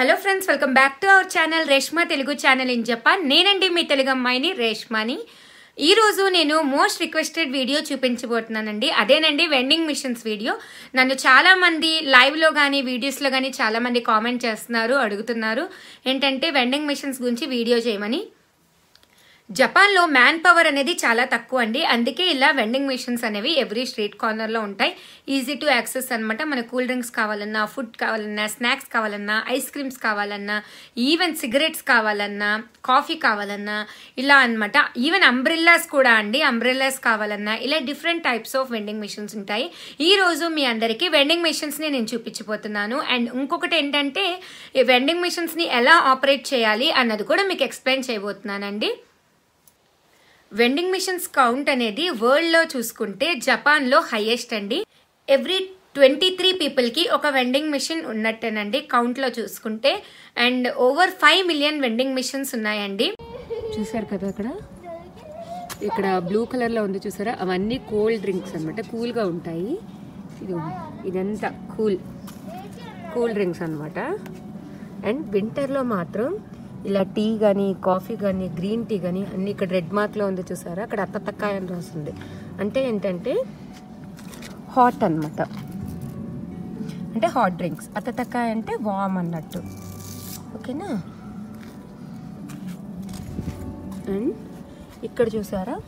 Hello friends, welcome back to our channel Reshma Telugu channel in Japan. నేనండి మీ తెలుగు అమ్మాయిని రేష్మాని. ఈరోజు నేను మోస్ట్ రిక్వెస్టెడ్ వీడియో చూపించబోతున్నానండి. అదేనండి వెండింగ్ మిషన్స్ వీడియో. నన్ను చాలామంది లైవ్లో కానీ వీడియోస్లో కానీ చాలామంది కామెంట్ చేస్తున్నారు, అడుగుతున్నారు ఏంటంటే వెండింగ్ మిషన్స్ గురించి వీడియో చేయమని. జపాన్లో మ్యాన్ పవర్ అనేది చాలా తక్కువ అండి. అందుకే ఇలా వెండింగ్ మిషన్స్ అనేవి ఎవ్రీ స్ట్రీట్ కార్నర్లో ఉంటాయి. ఈజీ టు యాక్సెస్ అనమాట. మన కూల్ డ్రింక్స్ కావాలన్నా, ఫుడ్ కావాలన్నా, స్నాక్స్ కావాలన్నా, ఐస్ క్రీమ్స్ కావాలన్నా, ఈవెన్ సిగరెట్స్ కావాలన్నా, కాఫీ కావాలన్నా ఇలా అనమాట. ఈవెన్ అంబ్రెల్లాస్ కూడా అండి, అంబ్రెల్లాస్ కావాలన్నా ఇలా different types of vending machines ఉంటాయి. ఈ రోజు మీ అందరికీ వెండింగ్ మిషన్స్ని నేను చూపించబోతున్నాను. అండ్ ఇంకొకటి ఏంటంటే ఈ వెండింగ్ మిషన్స్ని ఎలా ఆపరేట్ చేయాలి అన్నది కూడా మీకు ఎక్స్ప్లెయిన్ చేయబోతున్నానండి. వెండింగ్ మిషన్స్ కౌంట్ అనేది వరల్డ్లో చూసుకుంటే జపాన్లో హైయెస్ట్ అండి. ఎవ్రీ 23 పీపుల్కి ఒక వెండింగ్ మిషన్ ఉన్నట్టేనండి కౌంట్లో చూసుకుంటే. And over 5 million vending machines ఉన్నాయండి. చూసారు కదా ఇక్కడ బ్లూ కలర్లో ఉంది చూసారా, అవన్నీ కోల్డ్ డ్రింక్స్ అనమాట, కూల్గా ఉంటాయి. ఇదంతా కూల్ డ్రింక్స్ అనమాట. అండ్ వింటర్లో మాత్రం ఇలా టీ కానీ, కాఫీ కానీ, గ్రీన్ టీ కానీ అన్ని ఇక్కడ రెడ్ మార్క్లో ఉంది చూసారా, అక్కడ అత్తతక్కాయ అని రాస్తుంది. అంటే ఏంటంటే హాట్ అనమాట, అంటే హాట్ డ్రింక్స్. అత్తతక్కాయ అంటే వామ్ అన్నట్టు, ఓకేనా. అండ్ ఇక్కడ చూసారా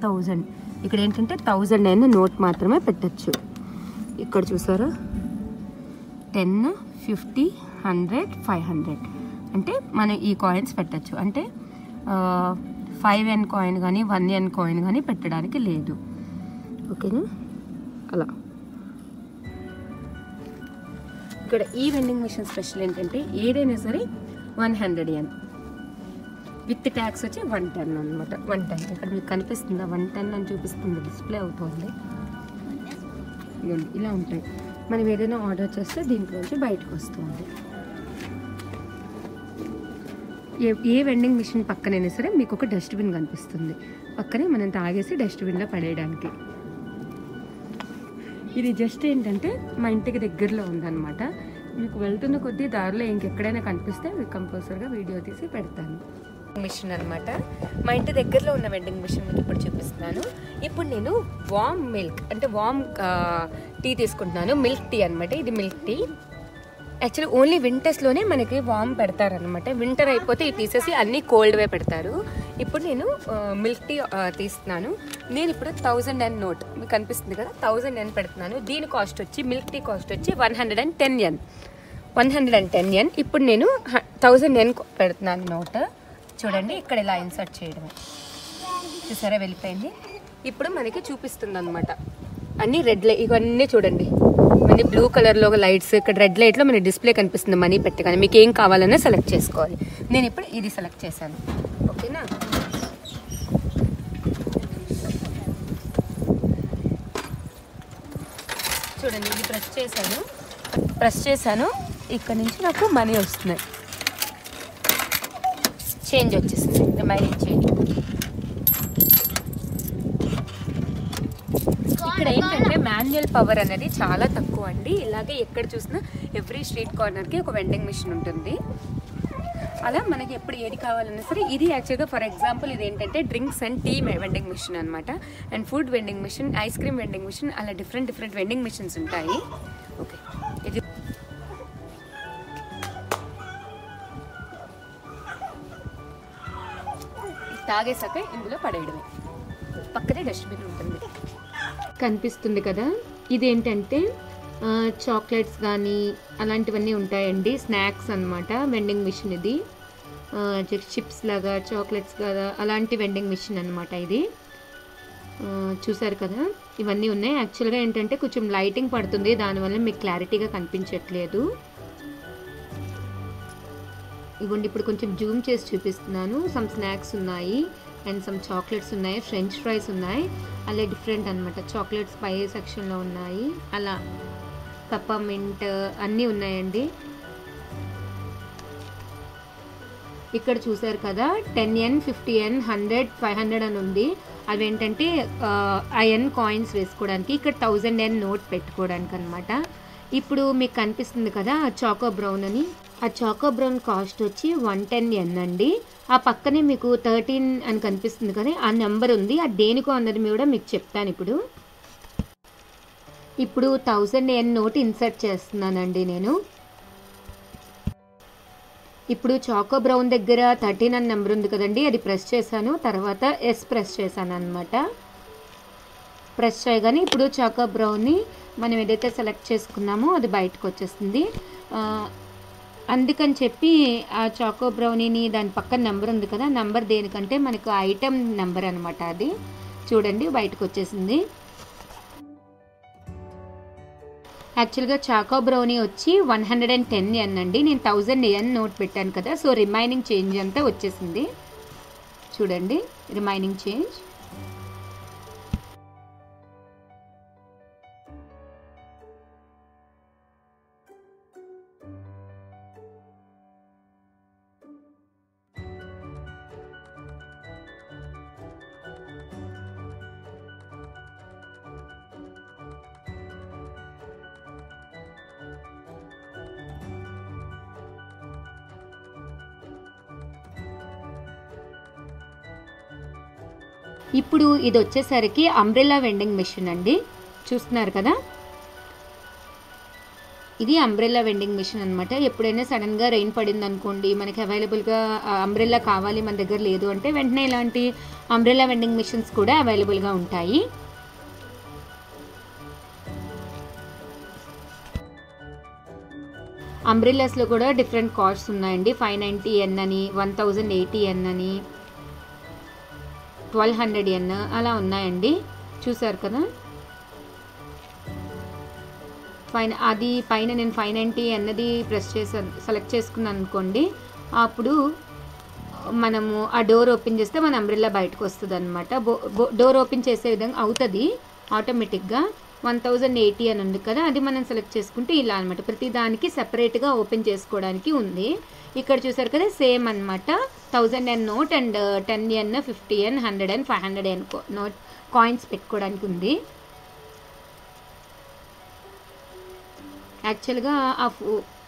1000, ఇక్కడ ఏంటంటే 1000 అయిన నోట్ మాత్రమే పెట్టచ్చు. ఇక్కడ చూసారా 10, 50, 100, 500 అంటే మనం ఈ కాయిన్స్ పెట్టచ్చు. అంటే 5N కాయిన్ కానీ 1N కాయిన్ కానీ పెట్టడానికి లేదు, ఓకేనా. అలా ఇక్కడ ఈ వెండింగ్ మిషన్ స్పెషల్ ఏంటంటే ఏదైనా సరే 100 yen విత్ ట్యాక్స్ వచ్చి 110 అనమాట. 110 ఇక్కడ మీకు కనిపిస్తుందా, 110 అని చూపిస్తుంది, డిస్ప్లే అవుతుంది. ఇలా ఉంటాయి. మనం ఏదైనా ఆర్డర్ చేస్తే దీంట్లోంచి బయటకు వస్తుంది. ఏ వెండింగ్ మిషన్ పక్కనైనా సరే మీకు ఒక డస్ట్బిన్ కనిపిస్తుంది, పక్కనే మనం తాగేసి డస్ట్బిన్లో పడేయడానికి. ఇది జస్ట్ ఏంటంటే మా ఇంటికి దగ్గరలో ఉందన్నమాట. మీకు వెళ్తున్న కొద్దీ దారిలో ఇంకెక్కడైనా కనిపిస్తే మీకు కంపల్సరీగా వీడియో తీసి పెడతాను. మిషన్ అనమాట, మా ఇంటి దగ్గరలో ఉన్న వెండింగ్ మిషన్ మీకు ఇప్పుడు చూపిస్తున్నాను. ఇప్పుడు నేను వామ్ మిల్క్ అంటే వామ్ టీ తీసుకుంటున్నాను. మిల్క్ టీ అనమాట, ఇది మిల్క్ టీ. యాక్చువల్లీ ఓన్లీ వింటర్స్లోనే మనకి వామ్ పెడతారనమాట. వింటర్ అయిపోతే ఇది తీసేసి అన్నీ కోల్డ్వే పెడతారు. ఇప్పుడు నేను మిల్క్ టీ తీస్తున్నాను. నేను ఇప్పుడు 1000 yen నోట్ మీకు కనిపిస్తుంది కదా, 1000 yen పెడుతున్నాను. దీని కాస్ట్ వచ్చి మిల్క్ టీ కాస్ట్ వచ్చి 110 yen. 110 yen. ఇప్పుడు నేను 1000 yen పెడుతున్నాను నోట్. చూడండి ఇక్కడ ఇలా ఇన్సర్ట్ చేయడమే, చూసారా వెళ్ళిపోయింది. ఇప్పుడు మనకి చూపిస్తుంది అనమాట అన్ని రెడ్ లైట్, ఇవన్నీ చూడండి మనీ బ్లూ కలర్లో లైట్స్, ఇక్కడ రెడ్ లైట్లో మన డిస్ప్లే కనిపిస్తుంది మనీ పెట్టగానే. మీకు ఏం కావాలన్నా సెలెక్ట్ చేసుకోవాలి. నేను ఇప్పుడు ఇది సెలెక్ట్ చేశాను, ఓకేనా. చూడండి ఇది ప్రెస్ చేశాను, ఇక్కడ నుంచి నాకు మనీ వస్తున్నాయి, చేంజ్ వచ్చేసింది, రిమైనింగ్ చేంజ్. ఇక్కడ ఏంటంటే మాన్యువల్ పవర్ అనేది చాలా తక్కువ అండి. ఇలాగే ఎక్కడ చూసినా ఎవ్రీ స్ట్రీట్ కార్నర్కి ఒక వెండింగ్ మిషన్ ఉంటుంది. అలా మనకి ఎప్పుడు ఏది కావాలన్నా సరే. ఇది యాక్చువల్గా ఫర్ ఎగ్జాంపుల్ ఇది ఏంటంటే drinks and tea vending machine అనమాట. And food vending machine, ice cream vending machine, అలా డిఫరెంట్ వెండింగ్ మిషన్స్ ఉంటాయి. ఓకే, ఇది తాగేసాక ఇందులో పడేయడమే, పక్కనే డస్ట్బిన్ ఉంటుంది. కనిపిస్తుంది కదా, ఇదేంటంటే చాక్లెట్స్ కానీ అలాంటివన్నీ ఉంటాయండి, స్నాక్స్ అనమాట. వెండింగ్ మిషన్ ఇది చిప్స్ లాగా, చాక్లెట్స్ కదా అలాంటి వెండింగ్ మిషన్ అనమాట ఇది. చూసారు కదా ఇవన్నీ ఉన్నాయి. యాక్చువల్గా ఏంటంటే కొంచెం లైటింగ్ పడుతుంది, దానివల్ల మీకు క్లారిటీగా కనిపించట్లేదు. ఇవ్వండి ఇప్పుడు కొంచెం జూమ్ చేసి చూపిస్తున్నాను. సమ్ స్నాక్స్ ఉన్నాయి అండ్ సమ్ చాక్లెట్స్ ఉన్నాయి, ఫ్రెంచ్ ఫ్రైస్ ఉన్నాయి, అలా డిఫరెంట్ అనమాట. చాక్లెట్స్ పై సెక్షన్లో ఉన్నాయి, అలా పెప్పర్మింట్ అన్నీ ఉన్నాయండి. ఇక్కడ చూసారు కదా 10 yen, 50 yen, 100, 500 అని ఉంది. అవి ఏంటంటే ఐఎన్ కాయిన్స్ వేసుకోవడానికి, ఇక్కడ 1000 yen నోట్ పెట్టుకోవడానికి అనమాట. ఇప్పుడు మీకు కనిపిస్తుంది కదా చాకో బ్రౌన్ అని, ఆ చాకో బ్రౌన్ కాస్ట్ వచ్చి 110 అండి. ఆ పక్కనే మీకు 13 అని కనిపిస్తుంది కదా, ఆ నెంబర్ ఉంది. అది దేనికో అన్నది కూడా మీకు చెప్తాను ఇప్పుడు. ఇప్పుడు 1000 నోట్ ఇన్సర్ట్ చేస్తున్నానండి నేను. ఇప్పుడు చాకో బ్రౌన్ దగ్గర 13 అని నెంబర్ ఉంది కదండి, అది ప్రెస్ చేశాను. తర్వాత ఎస్ ప్రెస్ చేశాను అనమాట. ప్రెస్ చేయగానే ఇప్పుడు చాకో బ్రౌన్ని మనం ఏదైతే సెలెక్ట్ చేసుకున్నామో అది బయటకు వచ్చేస్తుంది. అందుకని చెప్పి ఆ చాకో బ్రౌనీని దాని పక్కన నెంబర్ ఉంది కదా, నెంబర్ దేనికంటే మనకు ఐటమ్ నెంబర్ అనమాట. అది చూడండి బయటకు వచ్చేసింది. యాక్చువల్గా చాకో బ్రౌనీ వచ్చి 110 అండి. నేను 1000 నోట్ పెట్టాను కదా, సో రిమైనింగ్ చేంజ్ అంతా వచ్చేసింది. చూడండి రిమైనింగ్ చేంజ్. ఇప్పుడు ఇది వచ్చేసరికి అంబ్రెల్లా వెండింగ్ మెషిన్ అండి. చూస్తున్నారు కదా, ఇది అంబ్రెల్లా వెండింగ్ మెషిన్ అనమాట. ఎప్పుడైనా సడన్గా రెయిన్ పడింది అనుకోండి, మనకి అవైలబుల్గా అంబ్రెల్లా కావాలి, మన దగ్గర లేదు అంటే వెంటనే ఇలాంటి అంబ్రెల్లా వెండింగ్ మెషిన్స్ కూడా అవైలబుల్గా ఉంటాయి. అంబ్రెల్లాస్లో కూడా డిఫరెంట్ కాస్ట్స్ ఉన్నాయండి. 590 అని, 1080 అని, 1200 అలా ఉన్నాయండి. చూసారు కదా, అది పైన నేను 590 అన్నది ప్రెస్ చేసాను, సెలెక్ట్ చేసుకున్నాను అనుకోండి. అప్పుడు మనము ఆ డోర్ ఓపెన్ చేస్తే మన అంబ్రెల్లా బయటకు వస్తుంది అనమాట. డోర్ ఓపెన్ చేసే విధంగా అవుతుంది ఆటోమేటిక్గా. 1080 అని ఉంది కదా, అది మనం సెలెక్ట్ చేసుకుంటే ఇలా అనమాట. ప్రతి దానికి సెపరేట్గా ఓపెన్ చేసుకోవడానికి ఉంది. ఇక్కడ చూసారు కదా, సేమ్ అనమాట. 1000 నోట్ అండ్ 10 50 100 500 నోట్ కాయిన్స్ పెట్టుకోవడానికి ఉంది. యాక్చువల్గా ఆ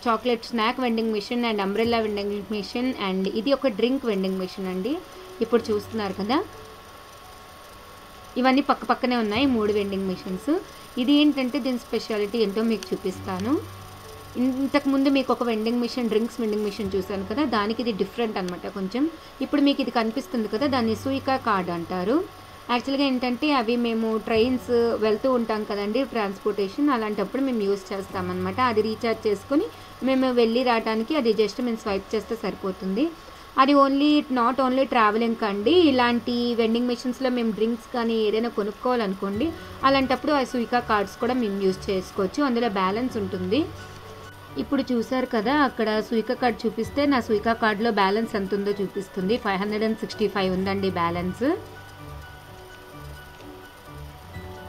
chocolate snack vending machine and umbrella vending machine and ఇది ఒక డ్రింక్ వెండింగ్ మిషన్ అండి. ఇప్పుడు చూస్తున్నారు కదా, ఇవన్నీ పక్క పక్కనే ఉన్నాయి 3 వెండింగ్ మిషన్స్. ఇది ఏంటంటే దీని స్పెషాలిటీ ఏంటో మీకు చూపిస్తాను. ఇంతకుముందు మీకు ఒక vending machine, drinks vending machine చూసాను కదా, దానికి ఇది డిఫరెంట్ అనమాట కొంచెం. ఇప్పుడు మీకు ఇది కనిపిస్తుంది కదా, దాన్ని సుయికా కార్డ్ అంటారు. యాక్చువల్గా ఏంటంటే అవి మేము ట్రైన్స్ వెళ్తూ ఉంటాం కదండి, ట్రాన్స్పోర్టేషన్, అలాంటప్పుడు మేము యూస్ చేస్తామన్నమాట. అది రీఛార్జ్ చేసుకుని మేము వెళ్ళి రావడానికి అది జస్ట్ మేము స్వైప్ చేస్తే సరిపోతుంది. అది నాట్ ఓన్లీ ట్రావెలింగ్ కండి, ఇలాంటి వెండింగ్ మెషిన్స్లో మేము డ్రింక్స్ కానీ ఏదైనా కొనుక్కోవాలనుకోండి, అలాంటప్పుడు ఆ సుయికా కార్డ్స్ కూడా మేము యూజ్ చేసుకోవచ్చు. అందులో బ్యాలెన్స్ ఉంటుంది. ఇప్పుడు చూసారు కదా, అక్కడ సుయికా కార్డ్ చూపిస్తే నా సుయికా కార్డ్లో బ్యాలెన్స్ ఎంత ఉందో చూపిస్తుంది. 565 ఉందండి బ్యాలెన్స్.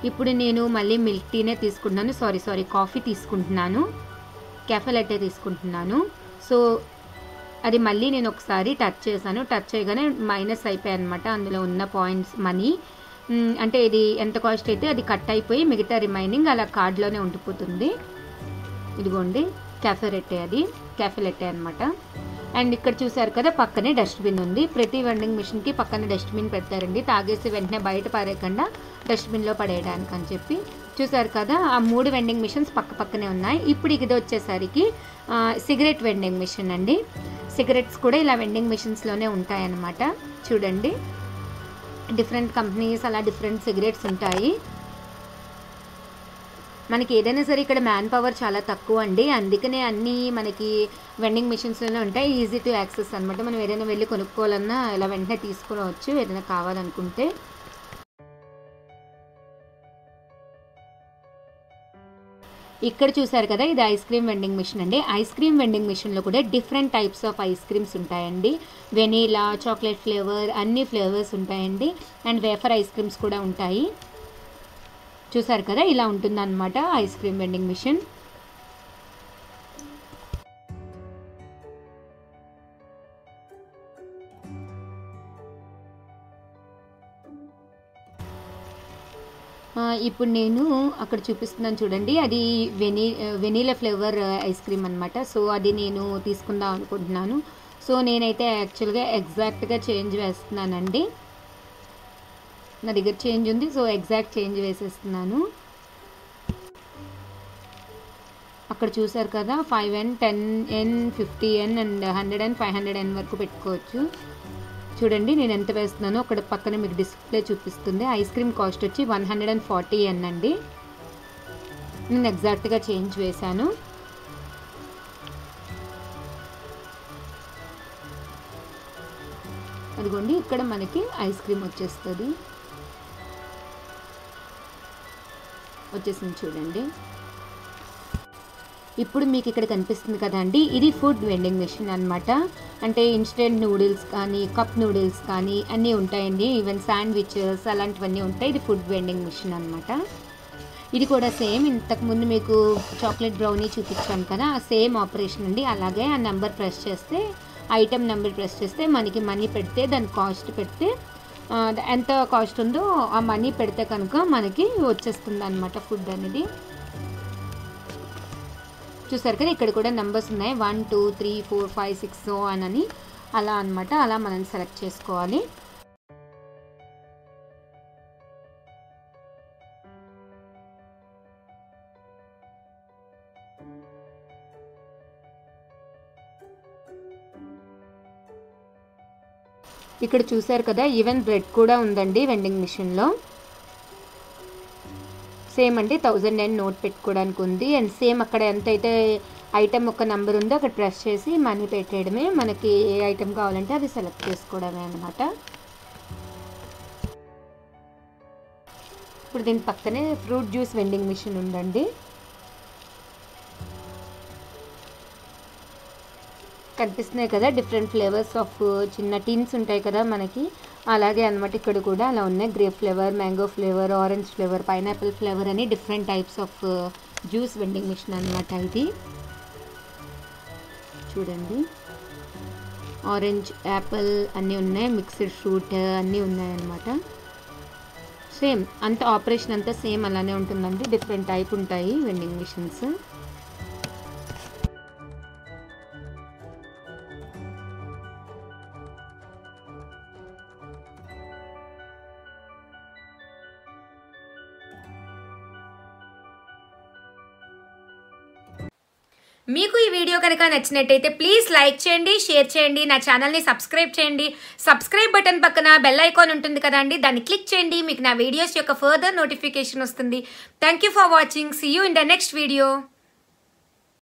ఇప్పుడు నేను మళ్ళీ మిల్క్ టీనే తీసుకుంటున్నాను, సారీ కాఫీ తీసుకుంటున్నాను, కెఫే లాటే తీసుకుంటున్నాను. సో అది మళ్ళీ నేను ఒకసారి టచ్ చేశాను. టచ్ చేయగానే మైనస్ అయిపోయాయి అనమాట అందులో ఉన్న పాయింట్స్, మనీ. అంటే ఇది ఎంత కాస్ట్ అయితే అది కట్ అయిపోయి మిగతా రిమైనింగ్ అలా కార్డ్లోనే ఉండిపోతుంది. ఇదిగోండి కెఫే లాటే అనమాట. అండ్ ఇక్కడ చూసారు కదా, పక్కనే డస్ట్బిన్ ఉంది. ప్రతి వెండింగ్ మిషన్కి పక్కన డస్ట్బిన్ పెడతారండి, తాగేసి వెంటనే బయట పారేయకుండా డస్ట్బిన్లో పడేయడానికి అని చెప్పి. చూసారు కదా, ఆ 3 వెండింగ్ మిషన్స్ పక్క పక్కనే ఉన్నాయి. ఇప్పుడు ఇది వచ్చేసరికి సిగరెట్ వెండింగ్ మిషన్ అండి. సిగరెట్స్ కూడా ఇలా వెండింగ్ మిషన్స్లోనే ఉంటాయన్నమాట. చూడండి, డిఫరెంట్ కంపెనీస్ అలా డిఫరెంట్ సిగరెట్స్ ఉంటాయి. మనకి ఏదైనా సరే ఇక్కడ మ్యాన్ పవర్ చాలా తక్కువ అండి, అందుకనే అన్నీ మనకి వెండింగ్ మిషన్స్లోనే ఉంటాయి. ఈజీ టు యాక్సెస్ అనమాట. మనం ఏదైనా వెళ్ళి కొనుక్కోవాలన్నా ఇలా వెంటనే తీసుకోవచ్చు ఏదైనా కావాలనుకుంటే. ఇక్కడ చూసారు కదా, ఇది ఐస్ క్రీమ్ వెండింగ్ మిషన్ అండి. ఐస్ క్రీమ్ వెండింగ్ మిషన్లో కూడా different types of ice creams ఉంటాయండి. వెనీలా, చాక్లెట్ ఫ్లేవర్, అన్ని ఫ్లేవర్స్ ఉంటాయండి. అండ్ వేఫర్ ఐస్ క్రీమ్స్ కూడా ఉంటాయి. చూసారు కదా, ఇలా ఉంటుందన్నమాట ఐస్ క్రీమ్ వెండింగ్ మిషన్. ఇప్పుడు నేను అక్కడ చూపిస్తున్నాను చూడండి, అది వెనీలా ఫ్లేవర్ ఐస్ క్రీమ్ అనమాట. సో అది నేను తీసుకుందాం అనుకుంటున్నాను. సో నేనైతే యాక్చువల్గా ఎగ్జాక్ట్గా చేంజ్ వేస్తున్నానండి. నా దగ్గర చేంజ్ ఉంది, సో ఎగ్జాక్ట్ చేంజ్ వేసేస్తున్నాను. అక్కడ చూసారు కదా, 5N, 10N, 50N and 100N, 500N వరకు పెట్టుకోవచ్చు. చూడండి నేను ఎంత వేస్తున్నానో అక్కడ పక్కన మీకు డిస్ప్లే చూపిస్తుంది. ఐస్ క్రీమ్ కాస్ట్ వచ్చి 140N అండి. నేను ఎగ్జాక్ట్గా చేంజ్ వేశాను. అదిగోండి ఇక్కడ మనకి ఐస్ క్రీమ్ వచ్చేసింది చూడండి. ఇప్పుడు మీకు ఇక్కడ కనిపిస్తుంది కదండి, ఇది ఫుడ్ వెండింగ్ మెషిన్ అనమాట. అంటే ఇన్స్టెంట్ నూడిల్స్ కానీ, కప్ నూడిల్స్ కానీ అన్నీ ఉంటాయండి. ఈవెన్ శాండ్విచెస్ అలాంటివన్నీ ఉంటాయి. ఇది ఫుడ్ వెండింగ్ మెషిన్ అనమాట. ఇది కూడా సేమ్ ఇంతకుముందు మీకు చాక్లెట్ బ్రౌనీ చూపించాను కదా, ఆ సేమ్ ఆపరేషన్ అండి. అలాగే ఆ నెంబర్ ప్రెస్ చేస్తే, ఐటెం నెంబర్ ప్రెస్ చేస్తే మనకి మనీ పెడితే, దాని కాస్ట్ పెడితే ఎంత కాస్ట్ ఉందో ఆ మనీ పెడితే కనుక మనకి వచ్చేస్తుంది అనమాట ఫుడ్ అనేది. చూసారు కదా, ఇక్కడ కూడా నెంబర్స్ ఉన్నాయి, 1, 2, 3, 4, 5, 6 అని అలా అనమాట. అలా మనం సెలెక్ట్ చేసుకోవాలి. ఇక్కడ చూసారు కదా, ఈవెన్ బ్రెడ్ కూడా ఉందండి వెండింగ్ మిషన్లో. సేమ్ అండి, 1000N నోట్ పెట్టుకోవడానికి ఉంది. అండ్ సేమ్ అక్కడ ఎంతైతే ఐటెం ఒక నెంబర్ ఉందో అక్కడ ప్రెస్ చేసి మనీ పెట్టేయడమే. మనకి ఏ ఐటెం కావాలంటే అది సెలెక్ట్ చేసుకోవడమే అనమాట. ఇప్పుడు దీని పక్కనే ఫ్రూట్ జ్యూస్ వెండింగ్ మిషన్ ఉందండి. కనిపిస్తున్నాయి కదా, డిఫరెంట్ ఫ్లేవర్స్ ఆఫ్ చిన్న టిన్స్ ఉంటాయి కదా మనకి, అలాగే అనమాట. ఇక్కడ కూడా అలా ఉన్నాయి, grape flavour, mango flavour, orange flavour, pineapple flavour అని different types of juice vending machine అనమాట. ఇది చూడండి, ఆరెంజ్, యాపిల్ అన్నీ ఉన్నాయి, మిక్స్డ్ ఫ్రూట్ అన్నీ ఉన్నాయన్నమాట. సేమ్ అంత ఆపరేషన్ అంతా సేమ్ అలానే ఉంటుందండి. డిఫరెంట్ టైప్ ఉంటాయి వెండింగ్ మిషన్స్. మీకు ఈ వీడియో కనుక నచ్చినట్టయితే ప్లీజ్ లైక్ చేయండి, షేర్ చేయండి, నా ఛానల్ని సబ్స్క్రైబ్ చేయండి. సబ్స్క్రైబ్ బటన్ పక్కన బెల్ ఐకాన్ ఉంటుంది కదండి, దాన్ని క్లిక్ చేయండి. మీకు నా వీడియోస్ యొక్క ఫర్దర్ నోటిఫికేషన్ వస్తుంది. Thank you for watching. See you in the next video.